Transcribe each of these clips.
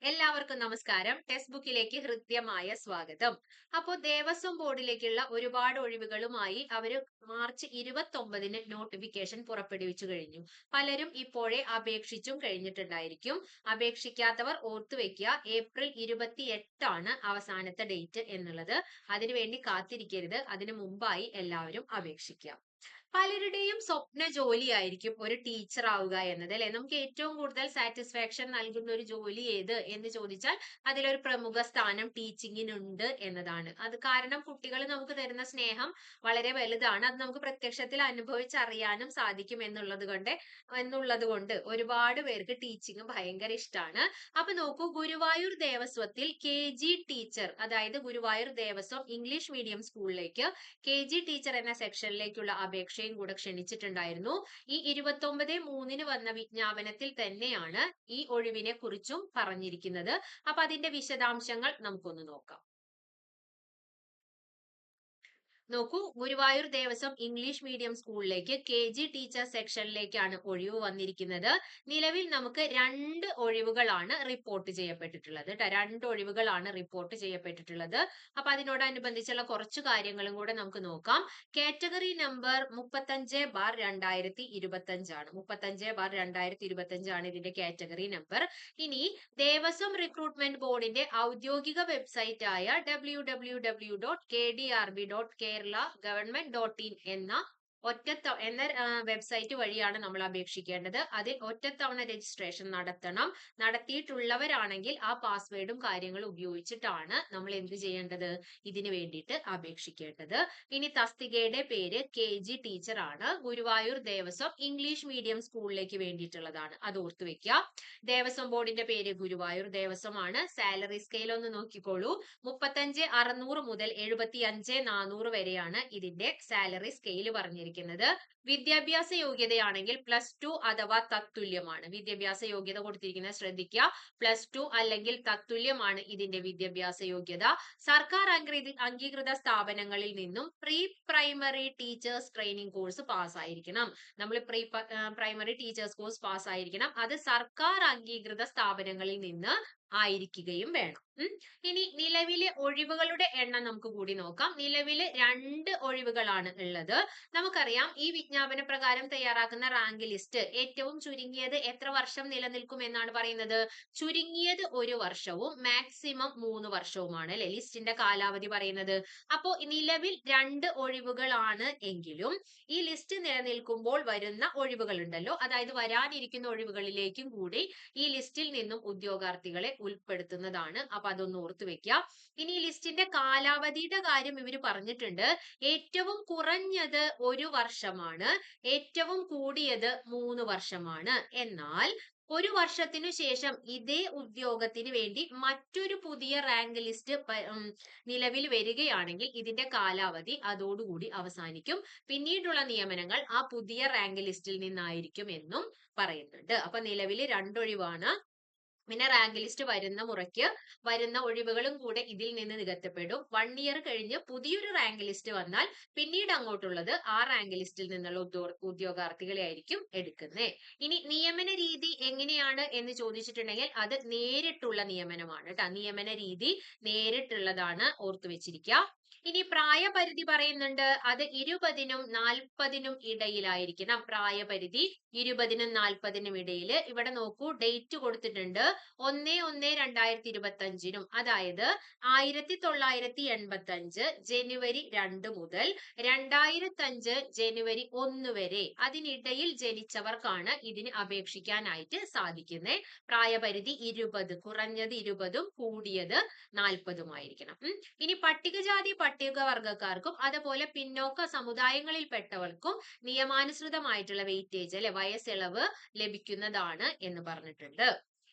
എല്ലാവർക്കും നമസ്കാരം. ടെക്സ്റ്റ് ബുക്കിലേക്ക് ഹൃദ്യമായ സ്വാഗതം. അപ്പോൾ ദേവസ്വം ബോർഡിലേക്കുള്ള ഒരുപാട് ഒഴിവുകളുമായി അവര് മാർച്ച് 29-ന് നോട്ടിഫിക്കേഷൻ പുറപ്പെടുവിച്ചു കഴിഞ്ഞു. പലരും ഇപ്പോഴേ അപേക്ഷിച്ചും കഴിഞ്ഞിട്ടുണ്ടായിരിക്കും. അപേക്ഷിക്കാത്തവർ ഓർത്തുവെക്കുക, ഏപ്രിൽ 28 അവസാനത്തെ ഡേറ്റ് എന്നുള്ളത്. അതിനുവേണ്ടി കാത്തിരിക്കരുത്. അതിനു മുമ്പായി എല്ലാവരും അപേക്ഷിക്കുക. പലരുടെയും സ്വപ്ന ജോലിയായിരിക്കും ഒരു ടീച്ചർ ആവുക എന്നത്, അല്ലെ? നമുക്ക് ഏറ്റവും കൂടുതൽ സാറ്റിസ്ഫാക്ഷൻ നൽകുന്ന ഒരു ജോലി ഏത് എന്ന് ചോദിച്ചാൽ അതിലൊരു പ്രമുഖ സ്ഥാനം ടീച്ചിങ്ങിനുണ്ട് എന്നതാണ്. അത് കാരണം കുട്ടികൾ നമുക്ക് തരുന്ന സ്നേഹം വളരെ വലുതാണ്. അത് നമുക്ക് പ്രത്യക്ഷത്തിൽ അനുഭവിച്ചറിയാനും സാധിക്കും എന്നുള്ളത് കൊണ്ട് ഒരുപാട് പേർക്ക് ടീച്ചിങ് ഭയങ്കര ഇഷ്ടമാണ്. അപ്പൊ നോക്കൂ, ഗുരുവായൂർ ദേവസ്വത്തിൽ KG ടീച്ചർ, അതായത് ഗുരുവായൂർ ദേവസ്വം ഇംഗ്ലീഷ് മീഡിയം സ്കൂളിലേക്ക് KG ടീച്ചർ എന്ന സെക്ഷനിലേക്കുള്ള അപേക്ഷയും കൂടെ ക്ഷണിച്ചിട്ടുണ്ടായിരുന്നു. ഈ 29/3 വന്ന വിജ്ഞാപനത്തിൽ തന്നെയാണ് ഈ ഒഴിവിനെ കുറിച്ചും പറഞ്ഞിരിക്കുന്നത്. അപ്പൊ അതിന്റെ വിശദാംശങ്ങൾ നമുക്കൊന്ന് നോക്കാം. നോക്കൂ, ഗുരുവായൂർ ദേവസ്വം ഇംഗ്ലീഷ് മീഡിയം സ്കൂളിലേക്ക് KG ടീച്ചർ സെക്ഷനിലേക്കാണ് ഒഴിവ് വന്നിരിക്കുന്നത്. നിലവിൽ നമുക്ക് 2 ഒഴിവുകളാണ് റിപ്പോർട്ട് ചെയ്യപ്പെട്ടിട്ടുള്ളത്. 2 ഒഴിവുകളാണ് റിപ്പോർട്ട് ചെയ്യപ്പെട്ടിട്ടുള്ളത്. അപ്പൊ അതിനോടനുബന്ധിച്ചുള്ള കുറച്ച് കാര്യങ്ങളും കൂടെ നമുക്ക് നോക്കാം. കാറ്റഗറി നമ്പർ 35/2025 ആണ്. 35/2025 ആണ് ഇതിന്റെ കാറ്റഗറി നമ്പർ. ഇനി ദേവസ്വം റിക്രൂട്ട്മെന്റ് ബോർഡിന്റെ ഔദ്യോഗിക വെബ്സൈറ്റ് ആയ www.kdrb.kerala.government.in എന്ന വെബ്സൈറ്റ് വഴിയാണ് നമ്മൾ അപേക്ഷിക്കേണ്ടത്. അതിൽ ഒറ്റത്തവണ രജിസ്ട്രേഷൻ നടത്തണം. നടത്തിയിട്ടുള്ളവരാണെങ്കിൽ ആ പാസ്വേഡും കാര്യങ്ങളും ഉപയോഗിച്ചിട്ടാണ് നമ്മൾ എന്ത് ചെയ്യേണ്ടത്, ഇതിനു വേണ്ടിയിട്ട് അപേക്ഷിക്കേണ്ടത്. ഇനി തസ്തികയുടെ പേര് KG ടീച്ചർ ആണ്. ഗുരുവായൂർ ദേവസ്വം ഇംഗ്ലീഷ് മീഡിയം സ്കൂളിലേക്ക് വേണ്ടിയിട്ടുള്ളതാണ്. അത് ഓർത്തു വെക്കുക. ദേവസ്വം ബോർഡിന്റെ പേര് ഗുരുവായൂർ ദേവസ്വം ആണ്. സാലറി സ്കെയിൽ ഒന്ന് നോക്കിക്കോളൂ. 35,600 മുതൽ 75,400 വരെയാണ് ഇതിന്റെ സാലറി സ്കെയിൽ പറഞ്ഞിരിക്കുന്നത്. വിദ്യാഭ്യാസ യോഗ്യതയാണെങ്കിൽ +2 അഥവാ തത്തുല്യമാണ്. വിദ്യാഭ്യാസ യോഗ്യത കൊടുത്തിരിക്കുന്നത് ശ്രദ്ധിക്കുക. +2 അല്ലെങ്കിൽ തത്തുല്യമാണ് ഇതിന്റെ വിദ്യാഭ്യാസ യോഗ്യത. സർക്കാർ അംഗീകൃത സ്ഥാപനങ്ങളിൽ നിന്നും pre primary teachers training course പാസ്സായിരിക്കണം. നമ്മൾ പ്രീ പ്രൈമറി ടീച്ചേഴ്സ് കോഴ്സ് പാസ്സായിരിക്കണം. അത് സർക്കാർ അംഗീകൃത സ്ഥാപനങ്ങളിൽ നിന്ന് ആയിരിക്കുകയും വേണം. ഇനി നിലവിലെ ഒഴിവുകളുടെ എണ്ണം നമുക്ക് കൂടി നോക്കാം. നിലവില് 2 ഒഴിവുകളാണ് ഉള്ളത്. നമുക്കറിയാം, ഈ വിജ്ഞാപന പ്രകാരം തയ്യാറാക്കുന്ന റാങ്ക് ലിസ്റ്റ് ഏറ്റവും ചുരുങ്ങിയത് എത്ര വർഷം നിലനിൽക്കും എന്നാണ് പറയുന്നത്? ചുരുങ്ങിയത് 1 വർഷവും മാക്സിമം 3 വർഷവുമാണ്, അല്ലെ, ലിസ്റ്റിന്റെ കാലാവധി പറയുന്നത്. അപ്പോ നിലവിൽ 2 ഒഴിവുകളാണ് എങ്കിലും ഈ ലിസ്റ്റ് നിലനിൽക്കുമ്പോൾ വരുന്ന ഒഴിവുകൾ ഉണ്ടല്ലോ, അതായത് വരാനിരിക്കുന്ന ഒഴിവുകളിലേക്കും കൂടി ഈ ലിസ്റ്റിൽ നിന്നും ഉദ്യോഗാർത്ഥികളെ ഉൾപ്പെടുത്തുന്നതാണ്. അപ്പൊ അതൊന്ന് ഓർത്തു വെക്കുക. ഇനി ഈ ലിസ്റ്റിന്റെ കാലാവധിയുടെ കാര്യം ഇവര് പറഞ്ഞിട്ടുണ്ട്. ഏറ്റവും കുറഞ്ഞത് 1 വർഷമാണ്, ഏറ്റവും കൂടിയത് 3 വർഷമാണ്. എന്നാൽ 1 വർഷത്തിനു ശേഷം ഇതേ ഉദ്യോഗത്തിന് വേണ്ടി മറ്റൊരു പുതിയ റാങ്ക് ലിസ്റ്റ് നിലവിൽ വരികയാണെങ്കിൽ ഇതിന്റെ കാലാവധി അതോടുകൂടി അവസാനിക്കും. പിന്നീടുള്ള നിയമനങ്ങൾ ആ പുതിയ റാങ്ക് ലിസ്റ്റിൽ നിന്നായിരിക്കും എന്നും പറയുന്നുണ്ട്. അപ്പൊ നിലവിൽ 2 ഒഴിവാണ്. പിന്നെ റാങ്ക് ലിസ്റ്റ് വരുന്ന മുറയ്ക്ക് വരുന്ന ഒഴിവുകളും കൂടെ ഇതിൽ നിന്ന് നികത്തപ്പെടും. 1 ഇയർ കഴിഞ്ഞ് പുതിയൊരു റാങ്ക് ലിസ്റ്റ് വന്നാൽ പിന്നീട് അങ്ങോട്ടുള്ളത് ആ റാങ്ക് ലിസ്റ്റിൽ നിന്നുള്ള ഉദ്യോഗാർത്ഥികളെ ആയിരിക്കും എടുക്കുന്നത്. ഇനി നിയമന രീതി എങ്ങനെയാണ് എന്ന് ചോദിച്ചിട്ടുണ്ടെങ്കിൽ അത് നേരിട്ടുള്ള നിയമനമാണ് കേട്ടോ. നിയമന രീതി നേരിട്ടുള്ളതാണ്, ഓർത്തു വെച്ചിരിക്കുക. ഇനി പ്രായപരിധി പറയുന്നുണ്ട്. അത് 20-നും 40-നും ഇടയിലായിരിക്കണം. പ്രായപരിധി 20-നും 40-നും ഇടയില്. ഇവിടെ നോക്കൂ, ഡേറ്റ് കൊടുത്തിട്ടുണ്ട്. 1/1/2025 അതായത് 1985 ജനുവരി 2 മുതൽ 2005 ജനുവരി 1 വരെ അതിനിടയിൽ ജനിച്ചവർക്കാണ് ഇതിന് അപേക്ഷിക്കാനായിട്ട് സാധിക്കുന്നത്. പ്രായപരിധി 20, കുറഞ്ഞത് 20ഉം കൂടിയത് 40ഉം ആയിരിക്കണം. ഇനി പട്ടികജാതി പട്ടികവർഗക്കാർക്കും അതുപോലെ പിന്നോക്ക സമുദായങ്ങളിൽപ്പെട്ടവർക്കും നിയമാനുസൃതമായിട്ടുള്ള വെയിറ്റേജ്, അല്ലെ, വയസ്സിളവ് ലഭിക്കുന്നതാണ് എന്ന് പറഞ്ഞിട്ടുണ്ട്.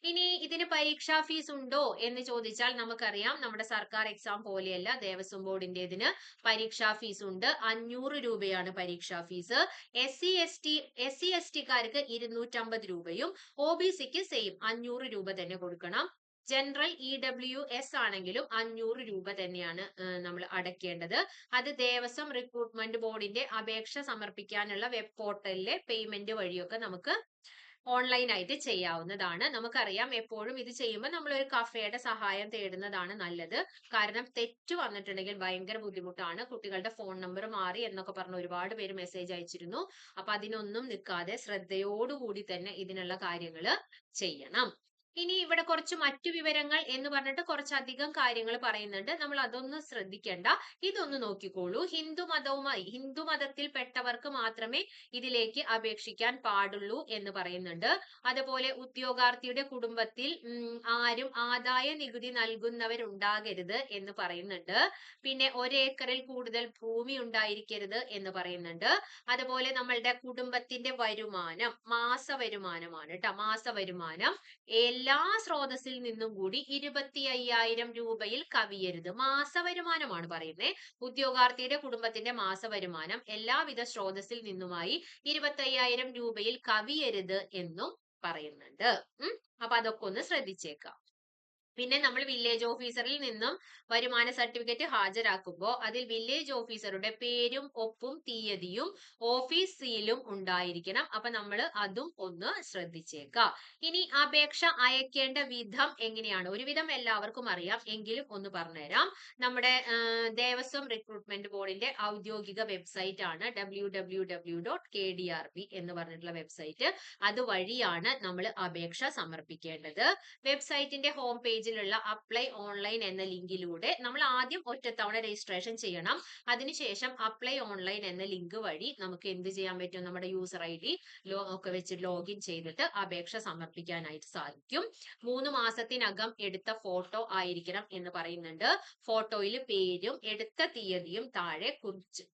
ഇനി ഇതിന് പരീക്ഷാ ഫീസ് ഉണ്ടോ എന്ന് ചോദിച്ചാൽ നമുക്കറിയാം, നമ്മുടെ സർക്കാർ എക്സാം പോലെയല്ല, ദേവസ്വം ബോർഡിന്റെ ഇതിന് പരീക്ഷാ ഫീസ് ഉണ്ട്. 500 രൂപയാണ് പരീക്ഷാ ഫീസ്. SC/ST -ക്കാർക്ക് 250 രൂപയും OBCക്ക് സെയിം 500 രൂപ തന്നെ കൊടുക്കണം. ജനറൽ EWS ആണെങ്കിലും 500 രൂപ തന്നെയാണ് നമ്മൾ അടയ്ക്കേണ്ടത്. അത് ദേവസ്വം റിക്രൂട്ട്മെന്റ് ബോർഡിന്റെ അപേക്ഷ സമർപ്പിക്കാനുള്ള വെബ് പോർട്ടലിലെ പേയ്മെന്റ് വഴിയൊക്കെ നമുക്ക് ഓൺലൈൻ ആയിട്ട് ചെയ്യാവുന്നതാണ്. നമുക്കറിയാം എപ്പോഴും ഇത് ചെയ്യുമ്പോൾ നമ്മൾ ഒരു കഫേയുടെ സഹായം തേടുന്നതാണ് നല്ലത്. കാരണം തെറ്റ് വന്നിട്ടുണ്ടെങ്കിൽ ഭയങ്കര ബുദ്ധിമുട്ടാണ്. കുട്ടികളുടെ ഫോൺ നമ്പർ മാറി എന്നൊക്കെ പറഞ്ഞ് ഒരുപാട് പേര് മെസ്സേജ് അയച്ചിരുന്നു. അപ്പൊ അതിനൊന്നും നിൽക്കാതെ ശ്രദ്ധയോടുകൂടി തന്നെ ഇതിനുള്ള കാര്യങ്ങൾ ചെയ്യണം. ഇനി ഇവിടെ കുറച്ച് മറ്റു വിവരങ്ങൾ എന്ന് പറഞ്ഞിട്ട് കുറച്ചധികം കാര്യങ്ങൾ പറയുന്നുണ്ട്. നമ്മൾ അതൊന്നും ശ്രദ്ധിക്കേണ്ട. ഇതൊന്ന് നോക്കിക്കോളൂ. ഹിന്ദു മതത്തിൽപ്പെട്ടവർക്ക് മാത്രമേ ഇതിലേക്ക് അപേക്ഷിക്കാൻ പാടുള്ളൂ എന്ന് പറയുന്നുണ്ട്. അതുപോലെ ഉദ്യോഗാർത്ഥിയുടെ കുടുംബത്തിൽ ആരും ആദായ നികുതി നൽകുന്നവരുണ്ടാകരുത് എന്ന് പറയുന്നുണ്ട്. പിന്നെ ഒരേക്കറിൽ കൂടുതൽ ഭൂമി ഉണ്ടായിരിക്കരുത് എന്ന് പറയുന്നുണ്ട്. അതുപോലെ നമ്മളുടെ കുടുംബത്തിന്റെ വരുമാനം മാസവരുമാനമാണ് ട്ടോ. മാസവരുമാനം എല്ലാ സ്രോതസ്സിൽ നിന്നും കൂടി 25,000 രൂപയിൽ കവിയരുത്. മാസവരുമാനമാണ് പറയുന്നത്. ഉദ്യോഗാർത്ഥിയുടെ കുടുംബത്തിന്റെ മാസവരുമാനം എല്ലാവിധ സ്രോതസ്സിൽ നിന്നുമായി 25,000 രൂപയിൽ കവിയരുത് എന്നും പറയുന്നുണ്ട്. അപ്പൊ അതൊക്കെ ഒന്ന് ശ്രദ്ധിച്ചേക്കാം. പിന്നെ നമ്മൾ വില്ലേജ് ഓഫീസറിൽ നിന്നും വരുമാന സർട്ടിഫിക്കറ്റ് ഹാജരാക്കുമ്പോൾ അതിൽ വില്ലേജ് ഓഫീസറുടെ പേരും ഒപ്പും തീയതിയും ഓഫീസ് സീലും ഉണ്ടായിരിക്കണം. അപ്പൊ നമ്മൾ അതും ഒന്ന് ശ്രദ്ധിച്ചേക്കാം. ഇനി അപേക്ഷ അയക്കേണ്ട വിധം എങ്ങനെയാണ്? ഒരുവിധം എല്ലാവർക്കും അറിയാം, എങ്കിലും ഒന്ന് പറഞ്ഞുതരാം. നമ്മുടെ ദേവസ്വം റിക്രൂട്ട്മെന്റ് ബോർഡിന്റെ ഔദ്യോഗിക വെബ്സൈറ്റ് ആണ് www.kdrb എന്ന് പറഞ്ഞിട്ടുള്ള വെബ്സൈറ്റ്. അതുവഴിയാണ് നമ്മൾ അപേക്ഷ സമർപ്പിക്കേണ്ടത്. വെബ്സൈറ്റിന്റെ ഹോം പേജിലുള്ള അപ്ലൈ ഓൺലൈൻ എന്ന ലിങ്കിലൂടെ നമ്മൾ ആദ്യം ഒറ്റത്തവണ രജിസ്ട്രേഷൻ ചെയ്യണം. അതിനുശേഷം അപ്ലൈ ഓൺലൈൻ എന്ന ലിങ്ക് വഴി നമുക്ക് എന്ത് ചെയ്യാൻ പറ്റും? നമ്മുടെ യൂസർ ID ഒക്കെ വെച്ച് ലോഗിൻ ചെയ്തിട്ട് അപേക്ഷ സമർപ്പിക്കാനായിട്ട് സാധിക്കും. 3 മാസത്തിനകം എടുത്ത ഫോട്ടോ ആയിരിക്കണം എന്ന് പറയുന്നുണ്ട്. ഫോട്ടോയിൽ പേരും എടുത്ത തീയതിയും താഴെ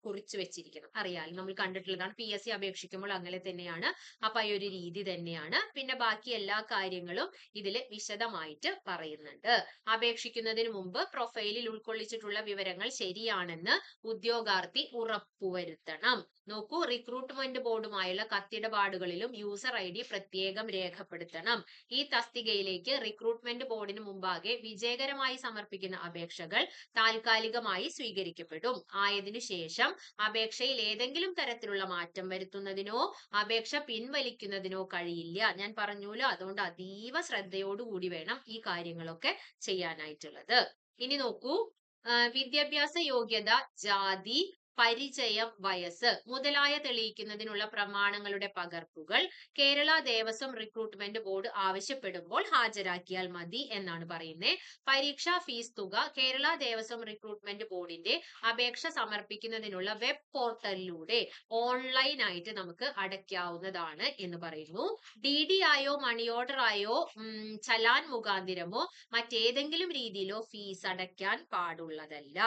കുറിച്ച് വെച്ചിരിക്കണം. അറിയാലോ, നമ്മൾ കണ്ടിട്ടുള്ളതാണ്. PSC അപേക്ഷിക്കുമ്പോൾ അങ്ങനെ തന്നെയാണ്. അപ്പൊ ഈ ഒരു രീതി തന്നെയാണ്. പിന്നെ ബാക്കി എല്ലാ കാര്യങ്ങളും ഇതിൽ വിശദമായിട്ട് പറയുന്നുണ്ട്. അപേക്ഷിക്കുന്നതിന് മുമ്പ് പ്രൊഫൈലിൽ ഉൾക്കൊള്ളിച്ചിട്ടുള്ള വിവരങ്ങൾ ശരിയാണെന്ന് ഉദ്യോഗാർത്ഥി ഉറപ്പുവരുത്തണം. നോക്കൂ, റിക്രൂട്ട്മെന്റ് ബോർഡുമായുള്ള കത്തിടപാടുകളിലും യൂസർ ID പ്രത്യേകം രേഖപ്പെടുത്തണം. ഈ തസ്തികയിലേക്ക് റിക്രൂട്ട്മെന്റ് ബോർഡിന് മുമ്പാകെ വിജയകരമായി സമർപ്പിക്കുന്ന അപേക്ഷകൾ താൽക്കാലികമായി സ്വീകരിക്കപ്പെടും. ആയതിനു ശേഷം അപേക്ഷയിൽ ഏതെങ്കിലും തരത്തിലുള്ള മാറ്റം വരുത്തുന്നതിനോ അപേക്ഷ പിൻവലിക്കുന്നതിനോ കഴിയില്ല. ഞാൻ പറഞ്ഞല്ലോ, അതുകൊണ്ട് അതീവ ശ്രദ്ധയോടുകൂടി വേണം ഈ കാര്യങ്ങളൊക്കെ ചെയ്യാനായിട്ടുള്ളത്. ഇനി നോക്കൂ, വിദ്യാഭ്യാസ യോഗ്യത, ജാതി, പരിചയം, വയസ്സ് മുതലായ തെളിയിക്കുന്നതിനുള്ള പ്രമാണങ്ങളുടെ പകർപ്പുകൾ കേരള ദേവസ്വം റിക്രൂട്ട്മെന്റ് ബോർഡ് ആവശ്യപ്പെടുമ്പോൾ ഹാജരാക്കിയാൽ മതി എന്നാണ് പറയുന്നത്. പരീക്ഷാ ഫീസ് തുക കേരള ദേവസ്വം റിക്രൂട്ട്മെന്റ് ബോർഡിന്റെ അപേക്ഷ സമർപ്പിക്കുന്നതിനുള്ള വെബ് പോർട്ടലിലൂടെ ഓൺലൈൻ ആയിട്ട് നമുക്ക് അടയ്ക്കാവുന്നതാണ് എന്ന് പറയുന്നു. DD ആയോ മണി ഓർഡർ ആയോ ചലാൻ മുഖാന്തിരമോ മറ്റേതെങ്കിലും രീതിയിലോ ഫീസ് അടയ്ക്കാൻ പാടുള്ളതല്ല.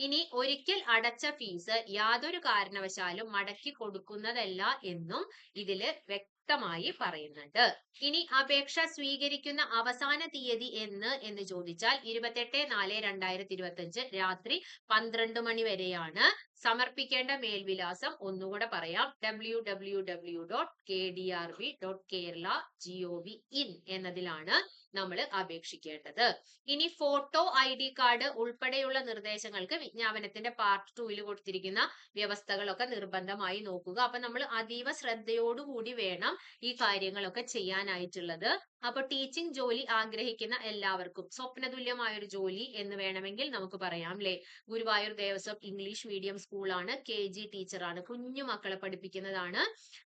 ഇനി ഒരിക്കൽ അടച്ച ഫീസ് യാതൊരു കാരണവശാലും മടക്കി കൊടുക്കുന്നതല്ല എന്നും ഇതില് വ്യക്തമായി പറയുന്നുണ്ട്. ഇനി അപേക്ഷ സ്വീകരിക്കുന്ന അവസാന തീയതി എന്ന് ചോദിച്ചാൽ 28/4/2025 രാത്രി 12 മണി വരെയാണ്. സമർപ്പിക്കേണ്ട മേൽവിലാസം ഒന്നുകൂടെ പറയാം, www.kdrb.kerala.gov.in എന്നതിലാണ് നമ്മൾ അപേക്ഷിക്കേണ്ടത്. ഇനി ഫോട്ടോ ID കാർഡ് ഉൾപ്പെടെയുള്ള നിർദ്ദേശങ്ങൾക്ക് വിജ്ഞാപനത്തിന്റെ പാർട്ട് 2 കൊടുത്തിരിക്കുന്ന വ്യവസ്ഥകളൊക്കെ നിർബന്ധമായി നോക്കുക. അപ്പൊ നമ്മൾ അതീവ ശ്രദ്ധയോടുകൂടി വേണം ഈ കാര്യങ്ങളൊക്കെ ചെയ്യാനായിട്ടുള്ളത്. അപ്പൊ ടീച്ചിങ് ജോലി ആഗ്രഹിക്കുന്ന എല്ലാവർക്കും സ്വപ്നതുല്യമായ ഒരു ജോലി എന്ന് വേണമെങ്കിൽ നമുക്ക് പറയാം അല്ലെ. ഗുരുവായൂർ ദേവസ്വം ഇംഗ്ലീഷ് മീഡിയം സ്കൂളാണ്, KG ടീച്ചറാണ്, കുഞ്ഞു മക്കളെ പഠിപ്പിക്കുന്നതാണ്.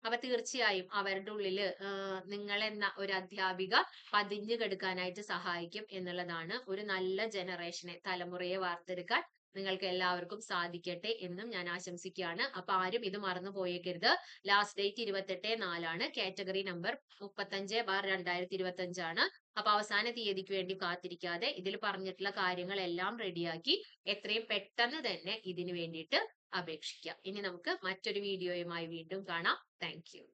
അപ്പൊ തീർച്ചയായും അവരുടെ ഉള്ളില് നിങ്ങളെന്ന ഒരു അധ്യാപിക പതിഞ്ഞു കെടുക്കാനായിട്ട് സഹായിക്കും എന്നുള്ളതാണ്. ഒരു നല്ല ജനറേഷനെ, തലമുറയെ വാർത്തെടുക്കാൻ നിങ്ങൾക്ക് എല്ലാവർക്കും സാധിക്കട്ടെ എന്നും ഞാൻ ആശംസിക്കുകയാണ്. അപ്പൊ ആരും ഇത് മറന്നു പോയേക്കരുത്. ലാസ്റ്റ് ഡേറ്റ് 28/4 കാറ്റഗറി നമ്പർ 35/2025 ആണ്. അപ്പൊ അവസാന തീയതിക്ക് വേണ്ടി കാത്തിരിക്കാതെ ഇതിൽ പറഞ്ഞിട്ടുള്ള കാര്യങ്ങളെല്ലാം റെഡിയാക്കി എത്രയും പെട്ടെന്ന് തന്നെ ഇതിനു വേണ്ടിയിട്ട് അപേക്ഷിക്കാം. ഇനി നമുക്ക് മറ്റൊരു വീഡിയോയുമായി വീണ്ടും കാണാം. Thank you.